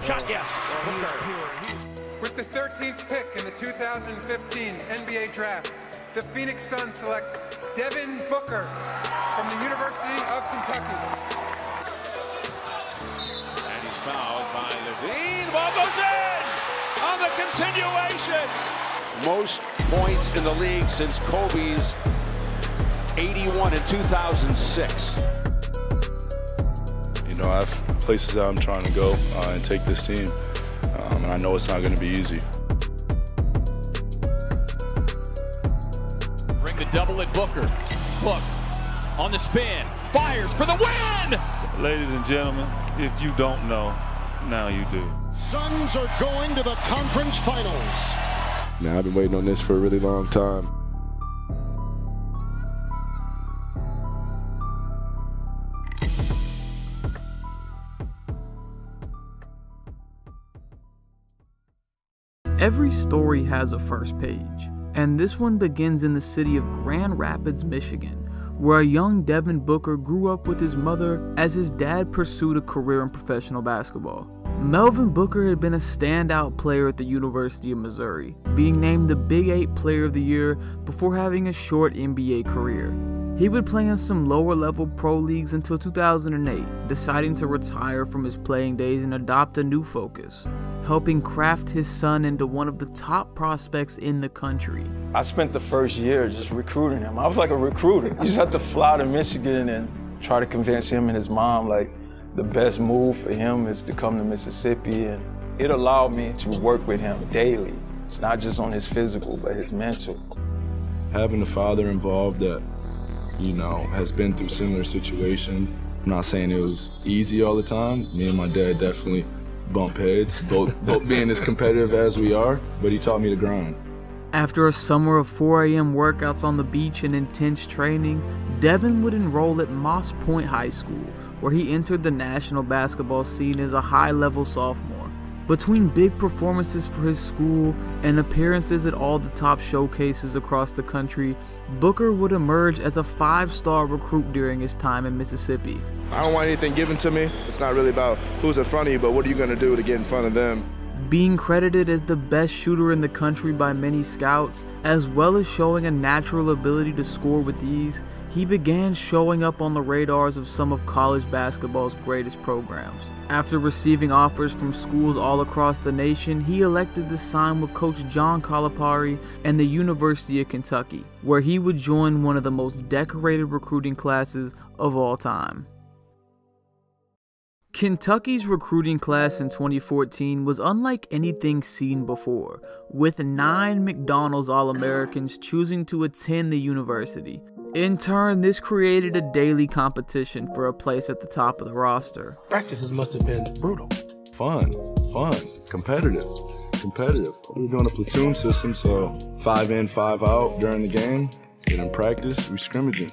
Shot, yes. With the 13th pick in the 2015 NBA Draft, the Phoenix Suns select Devin Booker from the University of Kentucky. And he's fouled by Levine. Ball goes in on the continuation. Most points in the league since Kobe's 81 in 2006. You know, I have places that I'm trying to go and take this team, and I know it's not going to be easy. Bring the double at Booker. Book on the spin, fires for the win! Ladies and gentlemen, if you don't know, now you do. Suns are going to the conference finals. Now, I've been waiting on this for a really long time. Every story has a first page, and this one begins in the city of Grand Rapids, Michigan, where a young Devin Booker grew up with his mother as his dad pursued a career in professional basketball. Melvin Booker had been a standout player at the University of Missouri, being named the Big 8 Player of the Year before having a short NBA career. He would play in some lower-level pro leagues until 2008, deciding to retire from his playing days and adopt a new focus, helping craft his son into one of the top prospects in the country. I spent the first year just recruiting him. I was like a recruiter. You just had to fly to Michigan and try to convince him and his mom, like, the best move for him is to come to Mississippi, and it allowed me to work with him daily, not just on his physical, but his mental. Having a father involved that, you know, has been through similar situations. I'm not saying it was easy all the time. Me and my dad definitely bump heads, both being as competitive as we are, but he taught me to grind. After a summer of 4 a.m. workouts on the beach and intense training, Devin would enroll at Moss Point High School, where he entered the national basketball scene as a high-level sophomore. Between big performances for his school and appearances at all the top showcases across the country, Booker would emerge as a 5-star recruit during his time in Mississippi. I don't want anything given to me. It's not really about who's in front of you, but what are you going to do to get in front of them? Being credited as the best shooter in the country by many scouts, as well as showing a natural ability to score with ease, he began showing up on the radars of some of college basketball's greatest programs. After receiving offers from schools all across the nation, he elected to sign with Coach John Calipari and the University of Kentucky, where he would join one of the most decorated recruiting classes of all time. Kentucky's recruiting class in 2014 was unlike anything seen before, with 9 McDonald's All-Americans choosing to attend the university. In turn, this created a daily competition for a place at the top of the roster. Practices must have been brutal. Fun, competitive. We're doing a platoon system, so 5 in, 5 out during the game. And in practice, we scrimmaging.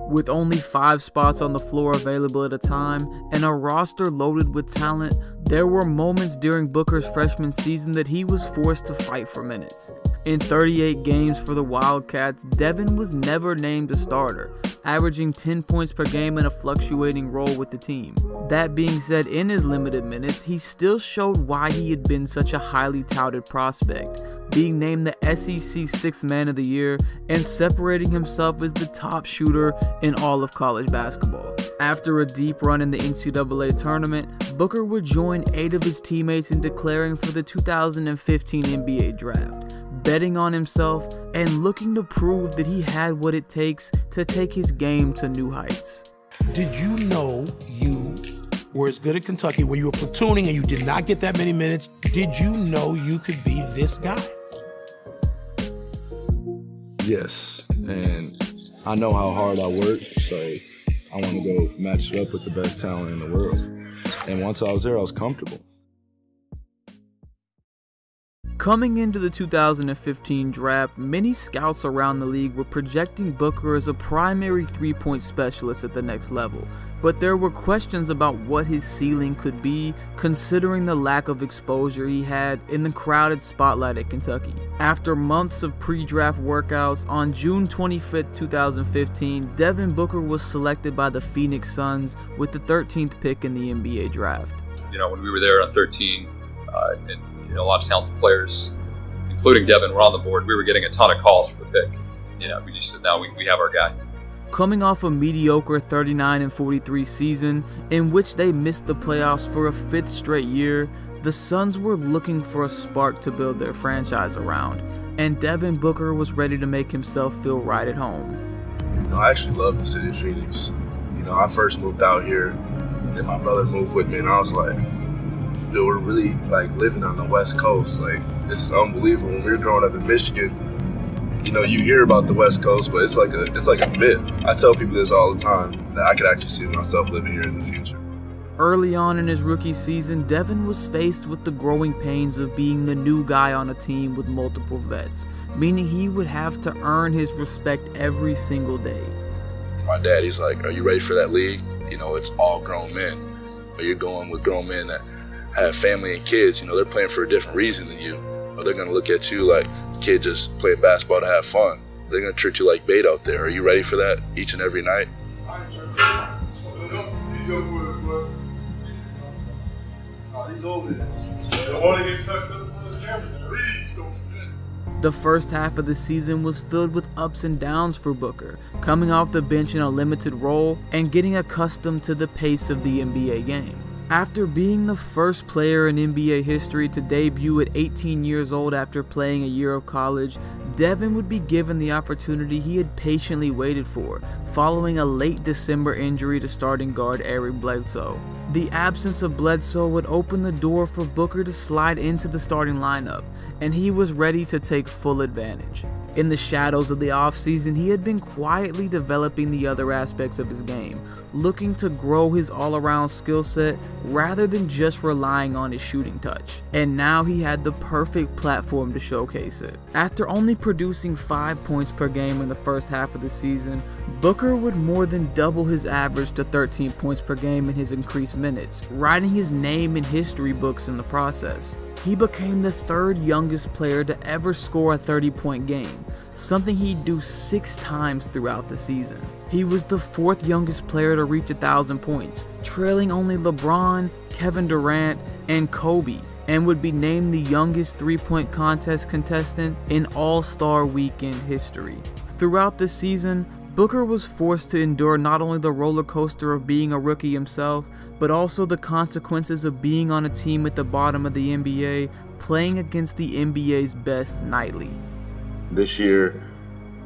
With only 5 spots on the floor available at a time and a roster loaded with talent, there were moments during Booker's freshman season that he was forced to fight for minutes. In 38 games for the Wildcats, Devin was never named a starter, averaging 10 points per game in a fluctuating role with the team. That being said, in his limited minutes, he still showed why he had been such a highly touted prospect, being named the SEC 6th Man of the Year and separating himself as the top shooter in all of college basketball. After a deep run in the NCAA tournament, Booker would join 8 of his teammates in declaring for the 2015 NBA Draft, betting on himself and looking to prove that he had what it takes to take his game to new heights. Did you know you were as good at Kentucky when you were platooning and you did not get that many minutes? Did you know you could be this guy? Yes, and I know how hard I work, so I want to go match it up with the best talent in the world. And once I was there, I was comfortable. Coming into the 2015 draft, many scouts around the league were projecting Booker as a primary three-point specialist at the next level, but there were questions about what his ceiling could be, considering the lack of exposure he had in the crowded spotlight at Kentucky. After months of pre-draft workouts, on June 25, 2015, Devin Booker was selected by the Phoenix Suns with the 13th pick in the NBA draft. when we were there on 13, and a lot of talented players, including Devin, were on the board, we were getting a ton of calls for the pick. We just said, now we have our guy. Coming off a mediocre 39-43 season in which they missed the playoffs for a 5th straight year, the Suns were looking for a spark to build their franchise around, and Devin Booker was ready to make himself feel right at home. I actually love the city of Phoenix. I first moved out here, and my brother moved with me, and I was like, dude, we're really living on the West Coast. This is unbelievable. When we were growing up in Michigan, you hear about the West Coast, but it's like a myth. I tell people this all the time, that I could actually see myself living here in the future. Early on in his rookie season, Devin was faced with the growing pains of being the new guy on a team with multiple vets, meaning he would have to earn his respect every single day. My dad, he's like, are you ready for that league? It's all grown men. But you're going with grown men that have family and kids. They're playing for a different reason than you. Or they're going to look at you like a kid just playing basketball to have fun. They're going to treat you like bait out there. Are you ready for that each and every night? The first half of the season was filled with ups and downs for Booker, coming off the bench in a limited role and getting accustomed to the pace of the NBA game. After being the first player in NBA history to debut at 18 years old after playing a year of college, Devin would be given the opportunity he had patiently waited for, following a late December injury to starting guard Eric Bledsoe. The absence of Bledsoe would open the door for Booker to slide into the starting lineup, and he was ready to take full advantage. In the shadows of the offseason, he had been quietly developing the other aspects of his game, looking to grow his all-around skill set rather than just relying on his shooting touch. And now he had the perfect platform to showcase it. After only producing 5 points per game in the first half of the season, Booker would more than double his average to 13 points per game in his increased minutes, writing his name in history books in the process. He became the 3rd youngest player to ever score a 30-point game, something he'd do 6 times throughout the season. He was the 4th youngest player to reach 1,000 points, trailing only LeBron, Kevin Durant, and Kobe, and would be named the youngest 3-point contest contestant in All-Star Weekend history. Throughout the season, Booker was forced to endure not only the roller coaster of being a rookie himself, but also the consequences of being on a team at the bottom of the NBA, playing against the NBA's best nightly. This year,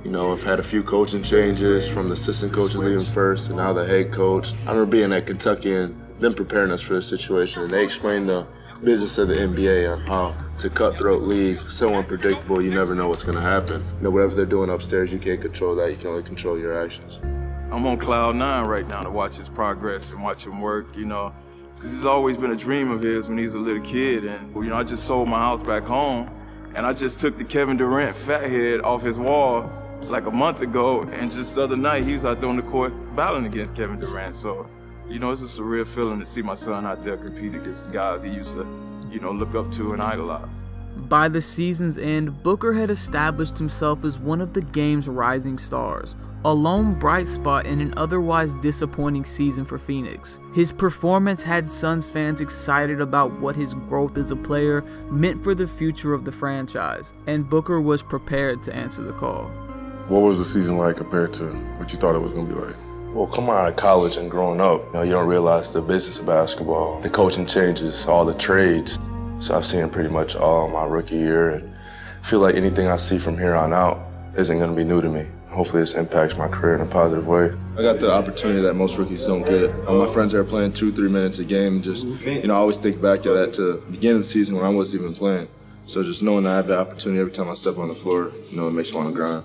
I've had a few coaching changes, from the assistant coaches leaving first and now the head coach. I remember being at Kentucky and them preparing us for the situation, and they explained the business of the NBA on how it's a cutthroat league, so unpredictable, you never know what's going to happen. Whatever they're doing upstairs, you can't control that, you can only control your actions. I'm on cloud 9 right now to watch his progress and watch him work, because it's always been a dream of his when he was a little kid. And, I just sold my house back home, and I just took the Kevin Durant fathead off his wall like a month ago, and just the other night he was out there on the court battling against Kevin Durant. So, it's a surreal feeling to see my son out there compete against guys he used to, look up to and idolize. By the season's end, Booker had established himself as one of the game's rising stars, a lone bright spot in an otherwise disappointing season for Phoenix. His performance had Suns fans excited about what his growth as a player meant for the future of the franchise, and Booker was prepared to answer the call. What was the season like compared to what you thought it was going to be like? Well, coming out of college and growing up, you don't realize the business of basketball, the coaching changes, all the trades. So I've seen pretty much all my rookie year, and I feel like anything I see from here on out isn't going to be new to me. Hopefully this impacts my career in a positive way. I got the opportunity that most rookies don't get. All my friends are playing 2-3 minutes a game, and just, I always think back to that, to the beginning of the season when I wasn't even playing. So just knowing I have the opportunity every time I step on the floor, it makes me want to grind.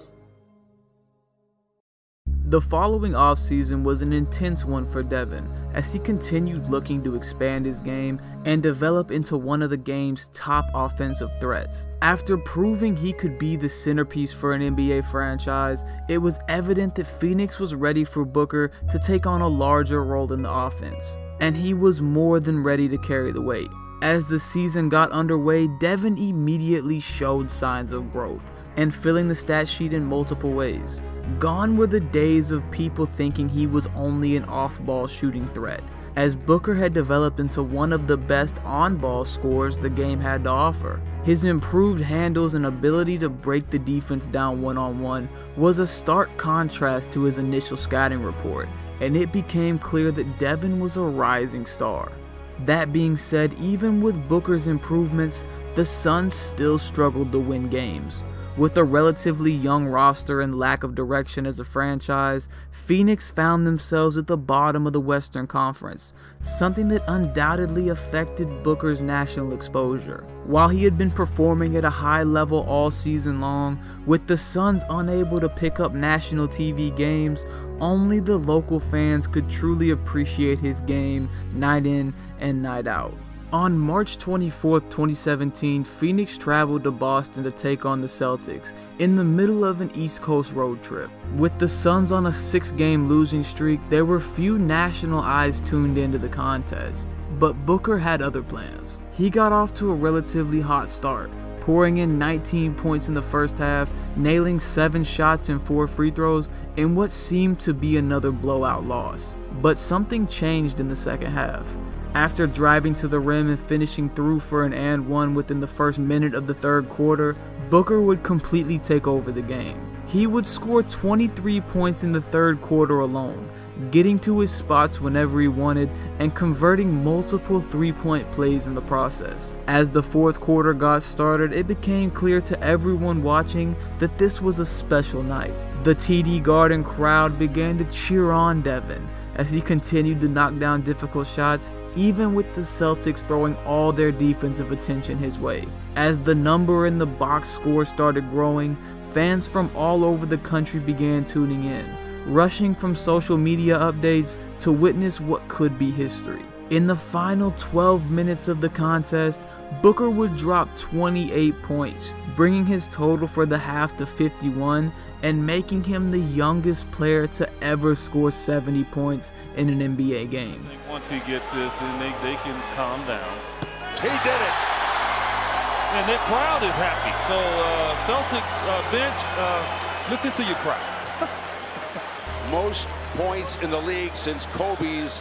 The following offseason was an intense one for Devin, as he continued looking to expand his game and develop into one of the game's top offensive threats. After proving he could be the centerpiece for an NBA franchise, it was evident that Phoenix was ready for Booker to take on a larger role in the offense, and he was more than ready to carry the weight. As the season got underway, Devin immediately showed signs of growth and filling the stat sheet in multiple ways. Gone were the days of people thinking he was only an off-ball shooting threat. as Booker had developed into one of the best on-ball scorers the game had to offer. His improved handles and ability to break the defense down one-on-one was a stark contrast to his initial scouting report, and it became clear that Devin was a rising star. That being said, even with Booker's improvements, the Suns still struggled to win games. With a relatively young roster and lack of direction as a franchise, Phoenix found themselves at the bottom of the Western Conference, something that undoubtedly affected Booker's national exposure. While he had been performing at a high level all season long, with the Suns unable to pick up national TV games, only the local fans could truly appreciate his game night in and night out. On March 24, 2017, Phoenix traveled to Boston to take on the Celtics in the middle of an East Coast road trip. With the Suns on a 6-game losing streak, there were few national eyes tuned into the contest, but Booker had other plans. He got off to a relatively hot start, pouring in 19 points in the first half, nailing 7 shots and 4 free throws in what seemed to be another blowout loss. But something changed in the second half. After driving to the rim and finishing through for an and one within the first minute of the third quarter, Booker would completely take over the game. He would score 23 points in the third quarter alone, getting to his spots whenever he wanted and converting multiple three-point plays in the process. As the fourth quarter got started, it became clear to everyone watching that this was a special night. The TD Garden crowd began to cheer on Devin as he continued to knock down difficult shots, even with the Celtics throwing all their defensive attention his way. As the number in the box score started growing, fans from all over the country began tuning in, rushing from social media updates to witness what could be history. In the final 12 minutes of the contest, Booker would drop 28 points, bringing his total for the half to 51 and making him the youngest player to ever score 70 points in an NBA game. I think once he gets this, then they can calm down. He did it! And the crowd is happy. So, Celtic bench, listen to your crowd. Most points in the league since Kobe's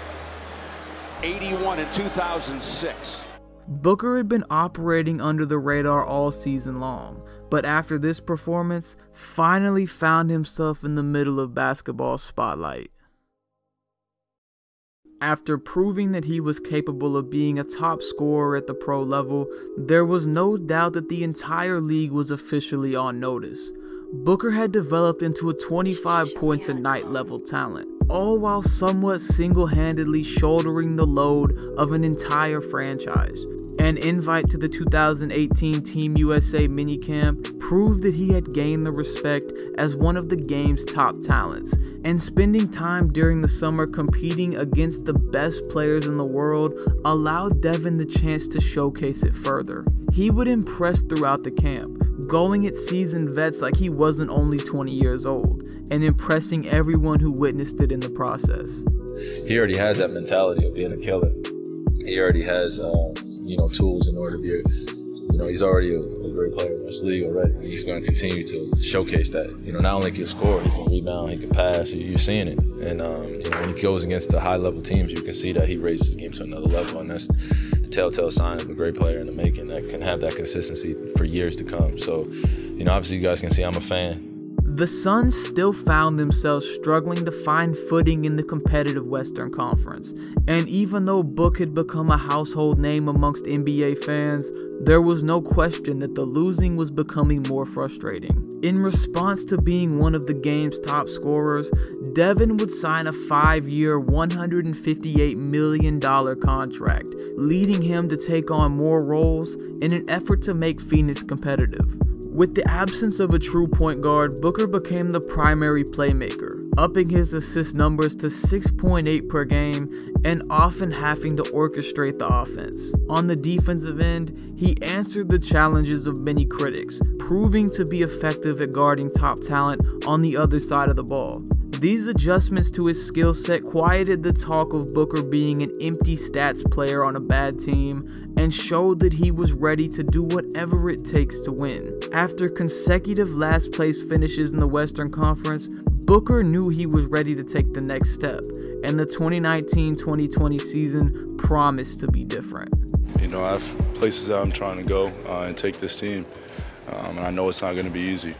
81 in 2006. Booker had been operating under the radar all season long, but after this performance, finally found himself in the middle of basketball spotlight. After proving that he was capable of being a top scorer at the pro level, there was no doubt that the entire league was officially on notice. Booker had developed into a 25 points a night level talent, all while somewhat single-handedly shouldering the load of an entire franchise. An invite to the 2018 Team USA minicamp proved that he had gained the respect as one of the game's top talents, and spending time during the summer competing against the best players in the world allowed Devin the chance to showcase it further. He would impress throughout the camp, going at seasoned vets like he wasn't only 20 years old, and impressing everyone who witnessed it in the process. He already has that mentality of being a killer. He already has, tools in order to be he's already a great player in this league already. He's going to continue to showcase that. Not only can he score, he can rebound, he can pass. You're seeing it. And when he goes against the high-level teams, you can see that he raises the game to another level, and that's the telltale sign of a great player in the making that can have that consistency for years to come. So, obviously you guys can see I'm a fan. The Suns still found themselves struggling to find footing in the competitive Western Conference, and even though Book had become a household name amongst NBA fans, there was no question that the losing was becoming more frustrating. In response to being one of the game's top scorers, Devin would sign a 5-year, $158 million contract, leading him to take on more roles in an effort to make Phoenix competitive. With the absence of a true point guard, Booker became the primary playmaker, upping his assist numbers to 6.8 per game and often having to orchestrate the offense. On the defensive end, he answered the challenges of many critics, proving to be effective at guarding top talent on the other side of the ball. These adjustments to his skill set quieted the talk of Booker being an empty stats player on a bad team and showed that he was ready to do whatever it takes to win. After consecutive last place finishes in the Western Conference, Booker knew he was ready to take the next step, and the 2019-2020 season promised to be different. You know, I have places that I'm trying to go and take this team, and I know it's not going to be easy.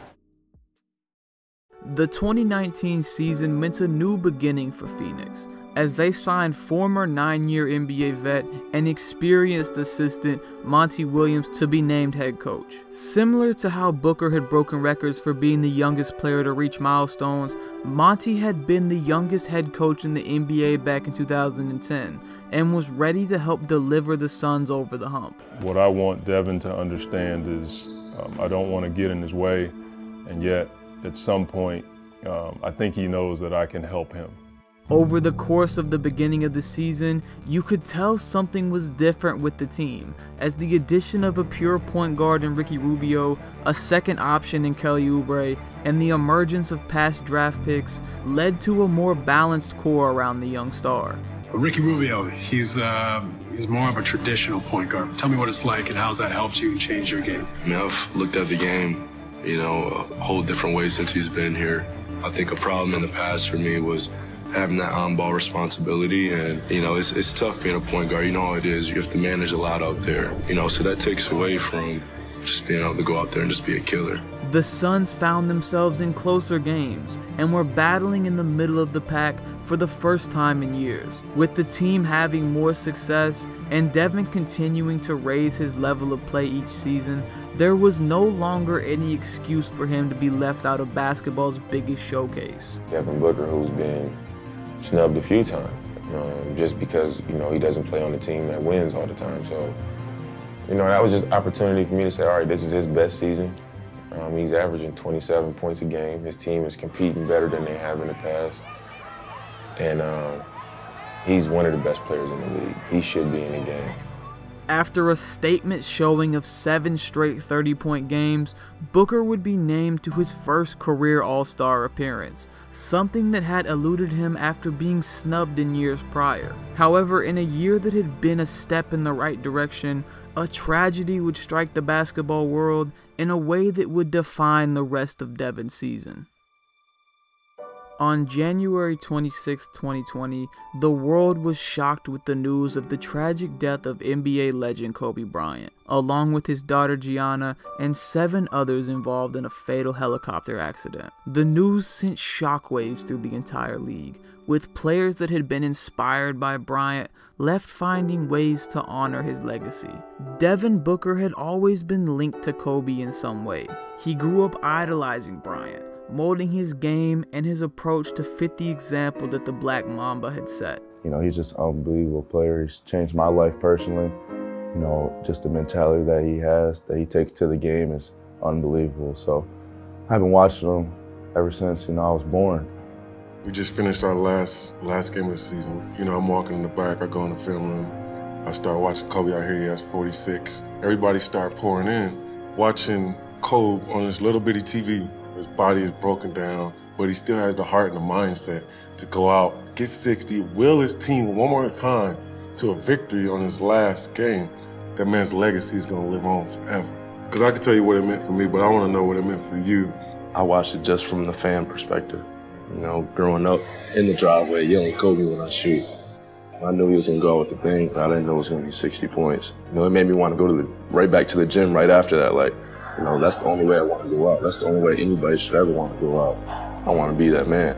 The 2019 season meant a new beginning for Phoenix, as they signed former 9-year NBA vet and experienced assistant Monty Williams to be named head coach. Similar to how Booker had broken records for being the youngest player to reach milestones, Monty had been the youngest head coach in the NBA back in 2010 and was ready to help deliver the Suns over the hump. What I want Devin to understand is I don't want to get in his way, and yet at some point I think he knows that I can help him. Over the course of the beginning of the season, you could tell something was different with the team, as the addition of a pure point guard in Ricky Rubio, a second option in Kelly Oubre, and the emergence of past draft picks led to a more balanced core around the young star. Ricky Rubio, he's more of a traditional point guard. Tell me what it's like and how's that helped you change your game? I mean, I've looked at the game, you know, a whole different way since he's been here. I think a problem in the past for me was having that on-ball responsibility, and you know, it's tough being a point guard. You know how it is. You have to manage a lot out there, you know, so that takes away from just being able to go out there and just be a killer. The Suns found themselves in closer games and were battling in the middle of the pack for the first time in years. With the team having more success and Devin continuing to raise his level of play each season, there was no longer any excuse for him to be left out of basketball's biggest showcase. Devin Booker, who's been snubbed a few times, just because, you know, he doesn't play on the team that wins all the time. So, you know, that was just opportunity for me to say, all right, this is his best season. He's averaging 27 points a game. His team is competing better than they have in the past. And he's one of the best players in the league. He should be in the game. After a statement showing of 7 straight 30-point games, Booker would be named to his first career All-Star appearance, something that had eluded him after being snubbed in years prior. However, in a year that had been a step in the right direction, a tragedy would strike the basketball world in a way that would define the rest of Devin's season. On January 26, 2020, the world was shocked with the news of the tragic death of NBA legend Kobe Bryant, along with his daughter Gianna and 7 others involved in a fatal helicopter accident. The news sent shockwaves through the entire league, with players that had been inspired by Bryant left finding ways to honor his legacy. Devin Booker had always been linked to Kobe in some way. He grew up idolizing Bryant, molding his game and his approach to fit the example that the Black Mamba had set. You know, he's just an unbelievable player. He's changed my life personally. You know, just the mentality that he has, that he takes to the game is unbelievable. So I've been watching him ever since, you know, I was born. We just finished our last game of the season. You know, I'm walking in the back, I go in the film room, I start watching Kobe out here, he has 46. Everybody start pouring in, watching Kobe on this little bitty TV. His body is broken down, but he still has the heart and the mindset to go out, get 60, will his team one more time to a victory on his last game. That man's legacy is gonna live on forever. Because I can tell you what it meant for me, but I wanna know what it meant for you. I watched it just from the fan perspective. You know, growing up in the driveway, yelling Kobe when I shoot. I knew he was gonna go out with the bang, but I didn't know it was gonna be 60 points. You know, it made me want to go right back to the gym right after that. Like, you know, that's the only way I want to go out. That's the only way anybody should ever want to go out. I want to be that man.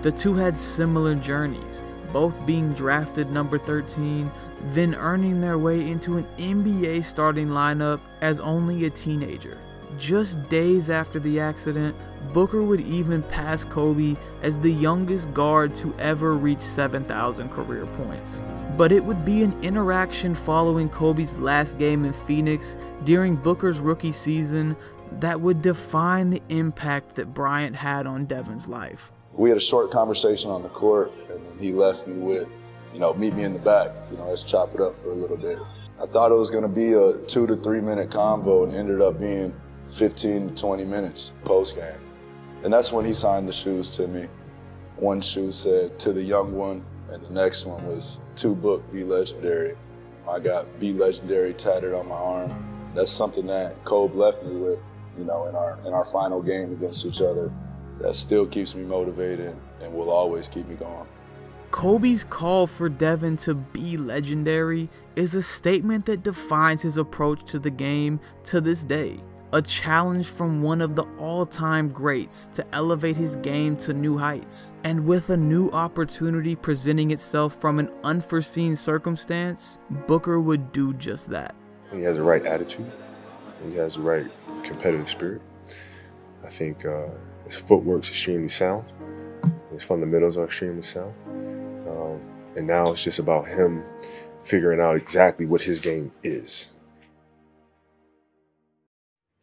The two had similar journeys, both being drafted number 13, then earning their way into an NBA starting lineup as only a teenager. Just days after the accident, Booker would even pass Kobe as the youngest guard to ever reach 7,000 career points. But it would be an interaction following Kobe's last game in Phoenix during Booker's rookie season that would define the impact that Bryant had on Devin's life. We had a short conversation on the court, and then he left me with, you know, meet me in the back. You know, let's chop it up for a little bit. I thought it was going to be a 2 to 3 minute convo, and it ended up being 15 to 20 minutes post-game. And that's when he signed the shoes to me. One shoe said, "To the young one," and the next one was, "To Book, be legendary." I got "Be Legendary" tatted on my arm. That's something that Kobe left me with, you know, in our final game against each other. that still keeps me motivated and will always keep me going. Kobe's call for Devin to be legendary is a statement that defines his approach to the game to this day. A challenge from one of the all-time greats to elevate his game to new heights. And with a new opportunity presenting itself from an unforeseen circumstance, Booker would do just that. He has the right attitude. He has the right competitive spirit. I think his footwork's extremely sound. His fundamentals are extremely sound. And now it's just about him figuring out exactly what his game is.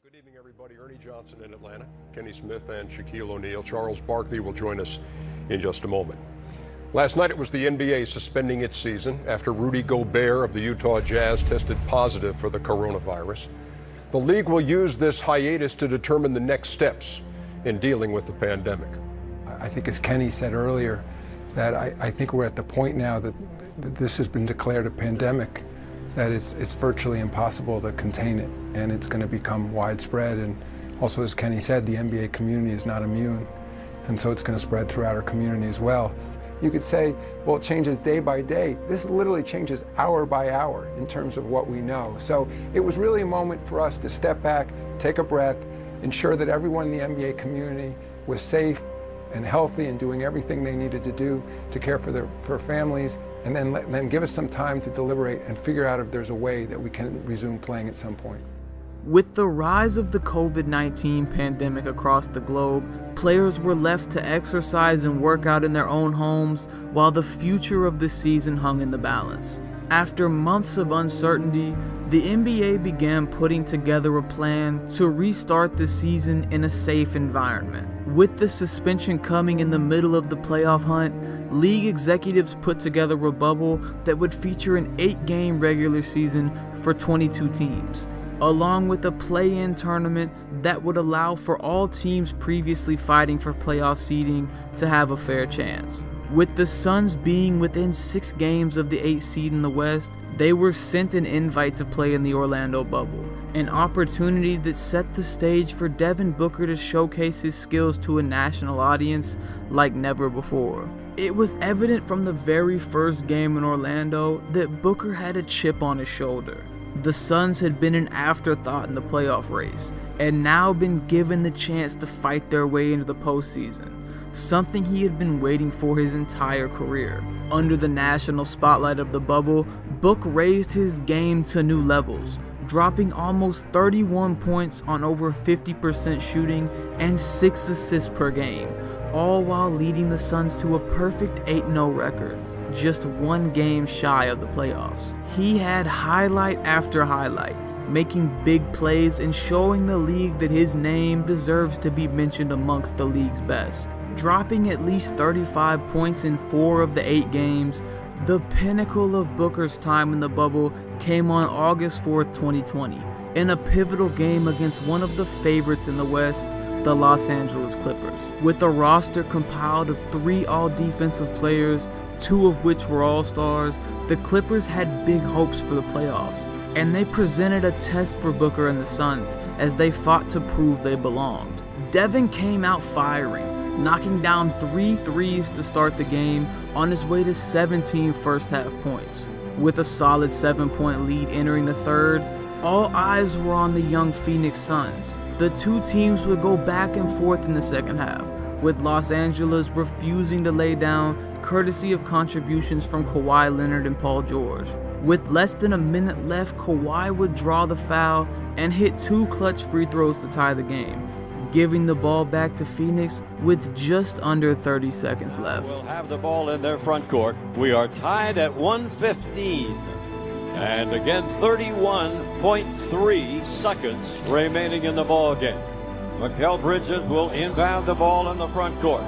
Good evening, everybody. Ernie Johnson in Atlanta, Kenny Smith and Shaquille O'Neal. Charles Barkley will join us in just a moment. Last night it was the NBA suspending its season after Rudy Gobert of the Utah Jazz tested positive for the coronavirus. The league will use this hiatus to determine the next steps in dealing with the pandemic. I think, as Kenny said earlier, that I think we're at the point now that this has been declared a pandemic, that it's virtually impossible to contain it, and it's going to become widespread. And also, as Kenny said, the NBA community is not immune, and so it's going to spread throughout our community as well. You could say, well, it changes day by day. This literally changes hour by hour in terms of what we know. So it was really a moment for us to step back, take a breath, ensure that everyone in the NBA community was safe and healthy and doing everything they needed to do to care for their families, and then give us some time to deliberate and figure out if there's a way that we can resume playing at some point. With the rise of the COVID-19 pandemic across the globe, players were left to exercise and work out in their own homes while the future of the season hung in the balance. After months of uncertainty, the NBA began putting together a plan to restart the season in a safe environment. With the suspension coming in the middle of the playoff hunt, league executives put together a bubble that would feature an 8-game regular season for 22 teams, along with a play-in tournament that would allow for all teams previously fighting for playoff seeding to have a fair chance. With the Suns being within 6 games of the 8th seed in the West, they were sent an invite to play in the Orlando bubble, an opportunity that set the stage for Devin Booker to showcase his skills to a national audience like never before. It was evident from the very first game in Orlando that Booker had a chip on his shoulder. The Suns had been an afterthought in the playoff race, and now been given the chance to fight their way into the postseason, something he had been waiting for his entire career. Under the national spotlight of the bubble, Book raised his game to new levels, dropping almost 31 points on over 50% shooting and 6 assists per game, all while leading the Suns to a perfect 8-0 record, just 1 game shy of the playoffs. He had highlight after highlight, making big plays and showing the league that his name deserves to be mentioned amongst the league's best. Dropping at least 35 points in 4 of the 8 games, the pinnacle of Booker's time in the bubble came on August 4th, 2020, in a pivotal game against one of the favorites in the West, the Los Angeles Clippers. With a roster compiled of 3 all-defensive players, 2 of which were all-stars, the Clippers had big hopes for the playoffs, and they presented a test for Booker and the Suns as they fought to prove they belonged. Devin came out firing, knocking down 3 threes to start the game on his way to 17 first-half points. With a solid 7-point lead entering the third, all eyes were on the young Phoenix Suns. The 2 teams would go back and forth in the second half, with Los Angeles refusing to lay down, courtesy of contributions from Kawhi Leonard and Paul George. With less than a minute left, Kawhi would draw the foul and hit 2 clutch free throws to tie the game, giving the ball back to Phoenix with just under 30 seconds left. We'll have the ball in their front court. We are tied at 1:15. And again, 31.3 seconds remaining in the ball game. Mikal Bridges will inbound the ball in the front court.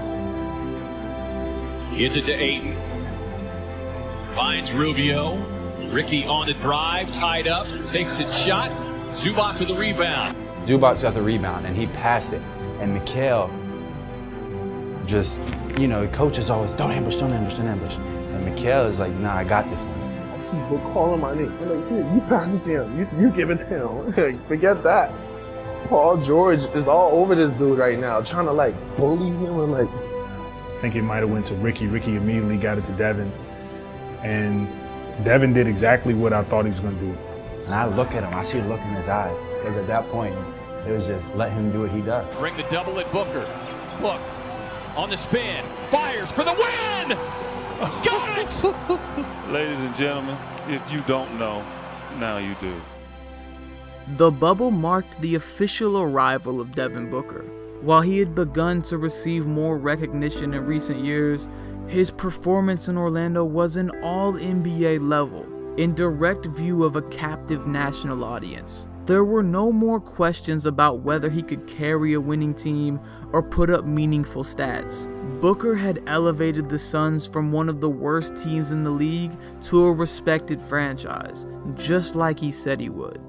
He gets it to Ayton. Finds Rubio. Ricky on the drive, tied up, takes his shot. Zubac with the rebound. Zubac got the rebound, and he passed it. And Mikal just, you know, coaches always, don't ambush, don't ambush, don't ambush. And Mikal is like, nah, I got this one. I see Book calling my name. I'm like, dude, you pass it to him. You give it to him. Forget that. Paul George is all over this dude right now, trying to like bully him and like. I think it might have went to Ricky. Ricky immediately got it to Devin, and Devin did exactly what I thought he was going to do. And I look at him, I see a look in his eye, because at that point, it was just let him do what he does. Bring the double at Booker. Look, on the spin, fires for the win! Got it! Ladies and gentlemen, if you don't know, now you do. The bubble marked the official arrival of Devin Booker. While he had begun to receive more recognition in recent years, his performance in Orlando was an all-NBA level, in direct view of a captive national audience. There were no more questions about whether he could carry a winning team or put up meaningful stats. Booker had elevated the Suns from one of the worst teams in the league to a respected franchise, just like he said he would.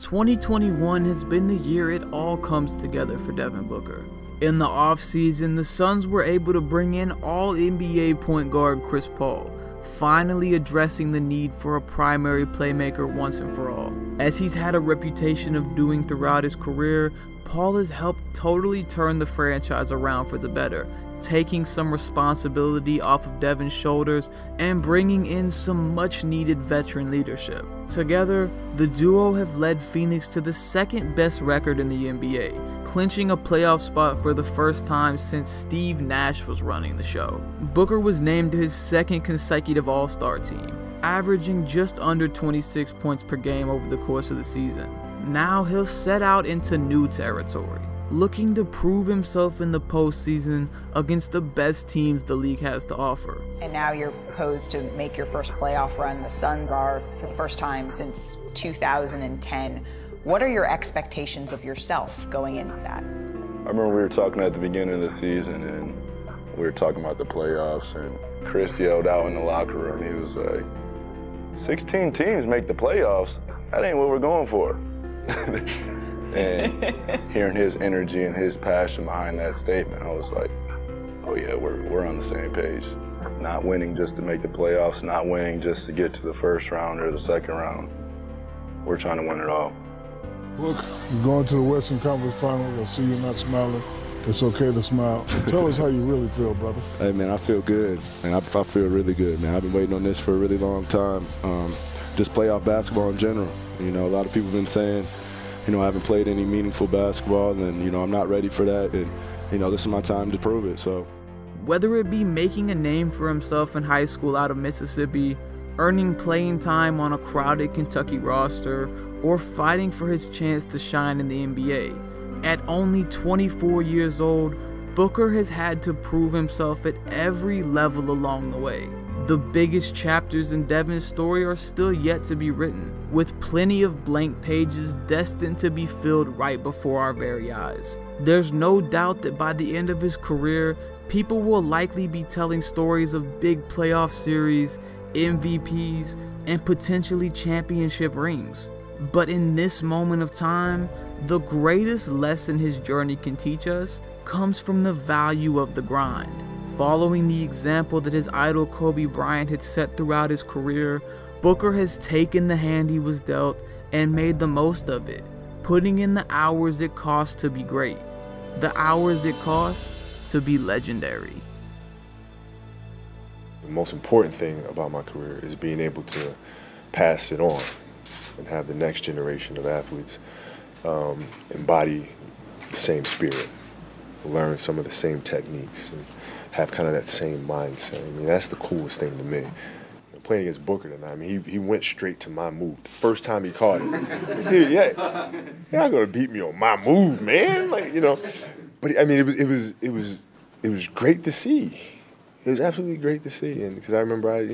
2021 has been the year it all comes together for Devin Booker. In the offseason, the Suns were able to bring in all-NBA point guard Chris Paul, finally addressing the need for a primary playmaker once and for all. As he's had a reputation of doing throughout his career, Paul has helped totally turn the franchise around for the better, taking some responsibility off of Devin's shoulders and bringing in some much-needed veteran leadership. Together, the duo have led Phoenix to the second best record in the NBA, clinching a playoff spot for the first time since Steve Nash was running the show. Booker was named to his second consecutive All-Star team, averaging just under 26 points per game over the course of the season. Now he'll set out into new territory, looking to prove himself in the postseason against the best teams the league has to offer. And now you're posed to make your first playoff run. The Suns are, for the first time since 2010. What are your expectations of yourself going into that? I remember we were talking at the beginning of the season, and we were talking about the playoffs, and Chris yelled out in the locker room, he was like, 16 teams make the playoffs? That ain't what we're going for. And hearing his energy and his passion behind that statement, I was like, oh yeah, we're on the same page. Not winning just to make the playoffs, not winning just to get to the first round or the second round. We're trying to win it all. Look, you're going to the Western Conference Finals. I see you not smiling. It's okay to smile. Tell us how you really feel, brother. Hey, man, I feel good. And I feel really good, man. I've been waiting on this for a really long time. Just playoff basketball in general. You know, a lot of people have been saying, you know, I haven't played any meaningful basketball, and, you know, I'm not ready for that. And, you know, this is my time to prove it, so. Whether it be making a name for himself in high school out of Mississippi, earning playing time on a crowded Kentucky roster, or fighting for his chance to shine in the NBA, at only 24 years old, Booker has had to prove himself at every level along the way. The biggest chapters in Devin's story are still yet to be written, with plenty of blank pages destined to be filled right before our very eyes. There's no doubt that by the end of his career, people will likely be telling stories of big playoff series, MVPs, and potentially championship rings. But in this moment of time, the greatest lesson his journey can teach us comes from the value of the grind. Following the example that his idol Kobe Bryant had set throughout his career, Booker has taken the hand he was dealt and made the most of it, putting in the hours it costs to be great, the hours it costs to be legendary. The most important thing about my career is being able to pass it on and have the next generation of athletes embody the same spirit, learn some of the same techniques, and have kind of that same mindset. I mean, that's the coolest thing to me. Playing against Booker tonight, I mean, he went straight to my move. The first time he caught it, dude, yeah, you're not gonna beat me on my move, man. Like, you know, but I mean, it was great to see. It was absolutely great to see, and because I remember I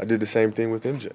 did the same thing with MJ.